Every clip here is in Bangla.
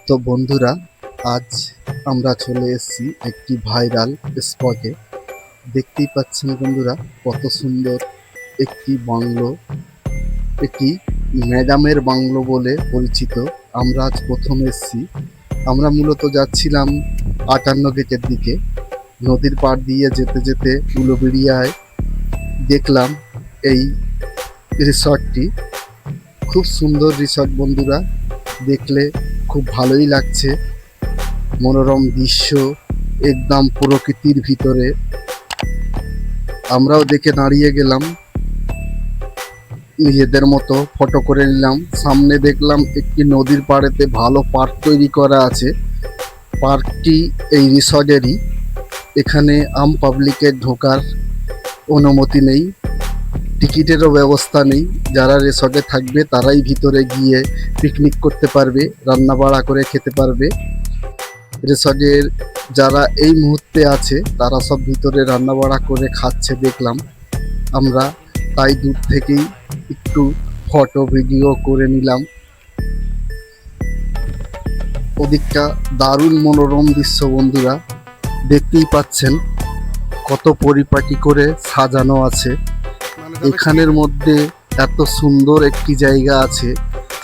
তো বন্ধুরা, আজ আমরা চলে এসেছি একটি ভাইরাল স্পটে। দেখতেই পাচ্ছেন বন্ধুরা, কত সুন্দর একটি বাংলো। এটি ম্যাডামের বাংলো বলে পরিচিত। আমরা আজ প্রথম এসেছি। আমরা মূলত যাচ্ছিলাম 58 গেটের দিকে। নদীর পাড় দিয়ে যেতে যেতে উলুবেড়িয়ায় দেখলাম এই রিসর্টটি। খুব সুন্দর রিসর্ট বন্ধুরা, দেখলে খুব ভালোই লাগছে। মনোরম দৃশ্য, একদম প্রকৃতির ভিতরে। আমরাও দেখে দাঁড়িয়ে গেলাম, নিজেদের মতো ফটো করে নিলাম। সামনে দেখলাম একটি নদীর পাড়েতে ভালো পার্ক তৈরি করা আছে। পার্কটি এই রিসর্টেরই। এখানে আম পাবলিকের ঢোকার অনুমতি নেই, টিকিটেরও ব্যবস্থা নেই। যারা রিসর্টে থাকবে তারাই ভিতরে গিয়ে পিকনিক করতে পারবে, রান্না বাড়া করে খেতে পারবে। রিসর্টের যারা এই মুহূর্তে আছে তারা সব ভিতরে রান্না বাড়া করে খাচ্ছে দেখলাম আমরা। তাই দূর থেকেই একটু ফটো ভিডিও করে নিলাম। ওদিকটা দারুণ মনোরম দৃশ্য বন্ধুরা, দেখতেই পাচ্ছেন কত পরিপাটি করে সাজানো আছে। এখানের মধ্যে এত সুন্দর একটি জায়গা আছে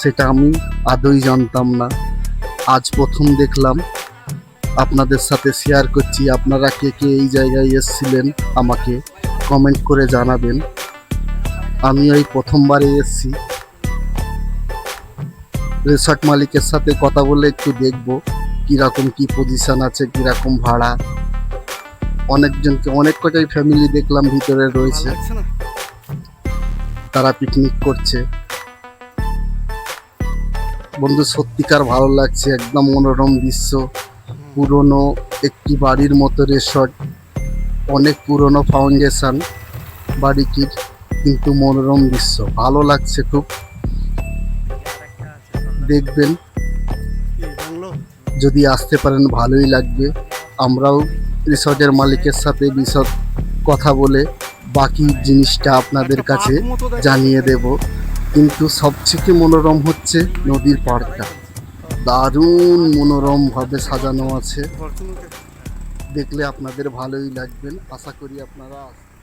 সেটা আমি আদৌ জানতাম না। আজ প্রথম দেখলাম, আপনাদের সাথে শেয়ার করছি। আপনারা কে কে এই জায়গায় এসেছিলেন আমাকে কমেন্ট করে জানাবেন। আমি এই প্রথমবারে এসেছি। রিসর্ট মালিকের সাথে কথা বলে একটু দেখব কীরকম কি পজিশন আছে, কীরকম ভাড়া। অনেক কটাই ফ্যামিলি দেখলাম ভিতরে রয়েছে, তারা পিকনিক করছে। বন্ধু সত্যিকার ভালো লাগছে, একদম মনোরম দৃশ্য। পুরনো একটি বাড়ির মতো রিসর্ট, অনেক পুরনো ফাউন্ডেশন বাড়িটির, কিন্তু মনোরম দৃশ্য ভালো লাগছে খুব। দেখবেন, যদি আসতে পারেন ভালোই লাগবে। আমরাও রিসর্টের মালিকের সাথে বিশদ কথা বলে বাকি জিনিসটা আপনাদের কাছে জানিয়ে দেব। কিন্তু সবথেকে মনোরম হচ্ছে নদীর পাড়টা, দারুণ মনোরমভাবে সাজানো আছে। দেখলে আপনাদের ভালোই লাগবেন, আশা করি আপনারা